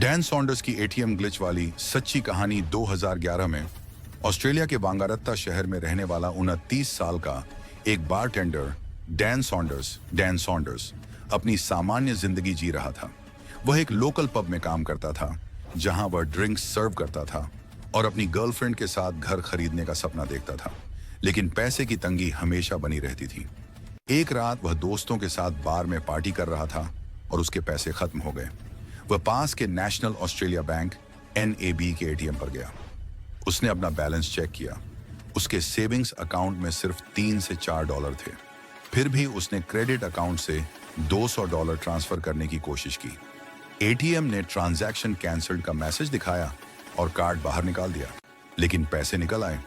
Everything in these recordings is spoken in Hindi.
डैन सॉन्डर्स की एटीएम ग्लिच वाली सच्ची कहानी 2011 में ऑस्ट्रेलिया के वांगारत्ता शहर में रहने वाला 29 साल का एक बारटेंडर डैन सॉन्डर्स अपनी सामान्य जिंदगी जी रहा था। वह एक लोकल पब में काम करता था जहां वह ड्रिंक्स सर्व करता था और अपनी गर्लफ्रेंड के साथ घर खरीदने का सपना देखता था, लेकिन पैसे की तंगी हमेशा बनी रहती थी। एक रात वह दोस्तों के साथ बार में पार्टी कर रहा था और उसके पैसे खत्म हो गए। वह पास के नेशनल ऑस्ट्रेलिया बैंक NAB के एटीएम पर गया। उसने अपना बैलेंस चेक किया। उसके सेविंग्स अकाउंट में सिर्फ $3 से $4 थे। फिर भी उसने क्रेडिट अकाउंट से $200 ट्रांसफर करने की कोशिश की। एटीएम ने ट्रांजैक्शन कैंसल्ड का मैसेज दिखाया और कार्ड बाहर निकाल दिया, लेकिन पैसे निकल आए।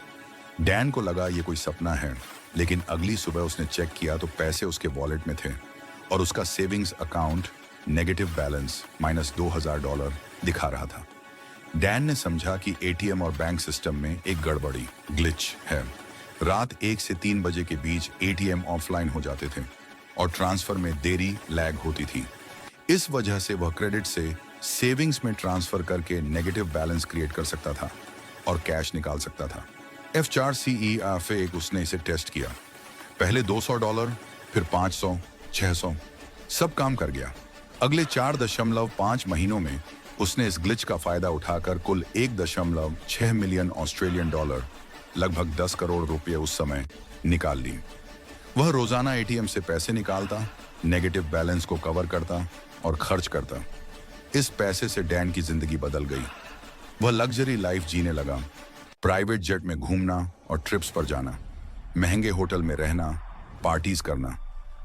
डैन को लगा ये कोई सपना है, लेकिन अगली सुबह उसने चेक किया तो पैसे उसके वॉलेट में थे और उसका सेविंग्स अकाउंट नेगेटिव बैलेंस -$2000 दिखा रहा था। डैन ने समझा कि एटीएम और बैंक सिस्टम में एक गड़बड़ी ग्लिच है। रात 1 से 3 बजे के बीच एटीएम ऑफलाइन हो जाते थे और ट्रांसफर में देरी लैग होती थी। इस वजह से वह क्रेडिट से सेविंग्स में ट्रांसफर करके नेगेटिव बैलेंस क्रिएट कर सकता था और कैश निकाल सकता था। F4CEF उसने इसे टेस्ट किया। पहले $200, फिर $500, $600, सब काम कर गया। अगले 4.5 महीनों में उसने इस ग्लिच का फायदा उठाकर कुल $1.6 मिलियन ऑस्ट्रेलियन डॉलर, लगभग 10 करोड़ रुपए उस समय निकाल ली। वह रोजाना एटीएम से पैसे निकालता, नेगेटिव बैलेंस को कवर करता और खर्च करता। इस पैसे से डैन की जिंदगी बदल गई। वह लग्जरी लाइफ जीने लगा, प्राइवेट जेट में घूमना और ट्रिप्स पर जाना, महंगे होटल में रहना, पार्टीज करना,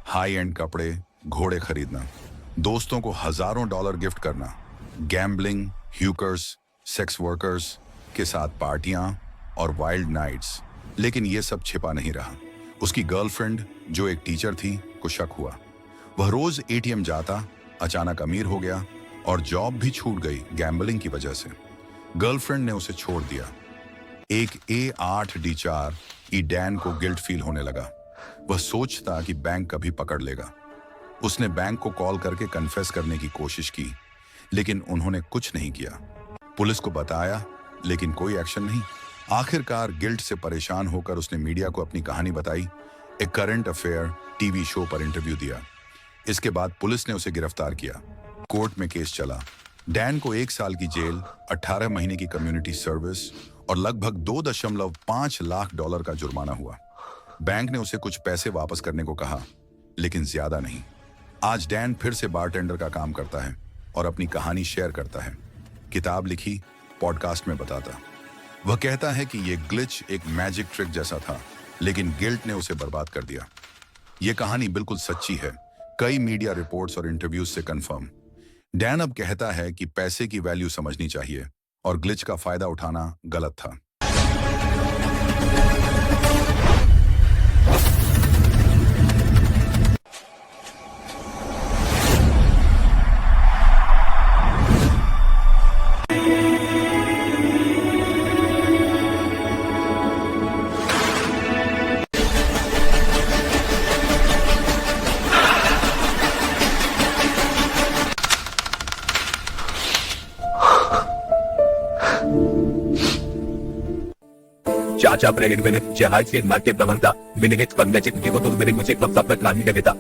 हाई एंड कपड़े, घोड़े खरीदना, दोस्तों को हजारों डॉलर गिफ्ट करना, गैम्बलिंग, ह्यूकर्स, सेक्स वर्कर्स के साथ पार्टियां और वाइल्ड नाइट्स। लेकिन यह सब छिपा नहीं रहा। उसकी गर्लफ्रेंड, जो एक टीचर थी, को शक हुआ। वह रोज एटीएम जाता, अचानक अमीर हो गया और जॉब भी छूट गई गैम्बलिंग की वजह से। गर्लफ्रेंड ने उसे छोड़ दिया। एक A8D4 डैन को गिल्ट फील होने लगा। वह सोचता कि बैंक कभी पकड़ लेगा। उसने बैंक को कॉल करके कन्फेस करने की कोशिश की, लेकिन उन्होंने कुछ नहीं किया। पुलिस को बताया, लेकिन कोई एक्शन नहीं। आखिरकार गिल्ट से परेशान होकर उसने मीडिया को अपनी कहानी बताई। एक करंट अफेयर टीवी शो पर इंटरव्यू दिया। इसके बाद पुलिस ने उसे गिरफ्तार किया। कोर्ट में केस चला। डैन को 1 साल की जेल, 18 महीने की कम्युनिटी सर्विस और लगभग $2.5 लाख का जुर्माना हुआ। बैंक ने उसे कुछ पैसे वापस करने को कहा, लेकिन ज्यादा नहीं। आज डैन फिर से बारटेंडर का काम करता है और अपनी कहानी शेयर करता है। किताब लिखी, पॉडकास्ट में बताता। वह कहता है कि यह ग्लिच एक मैजिक ट्रिक जैसा था, लेकिन गिल्ट ने उसे बर्बाद कर दिया। यह कहानी बिल्कुल सच्ची है, कई मीडिया रिपोर्ट्स और इंटरव्यूज से कंफर्म। डैन अब कहता है कि पैसे की वैल्यू समझनी चाहिए और ग्लिच का फायदा उठाना गलत था। चाचा प्रेग्नेंट जहाज के मार्केट प्रबंधता मिनिट 15 चिपकी को तो मेरे मुझे कब तक नहीं देता।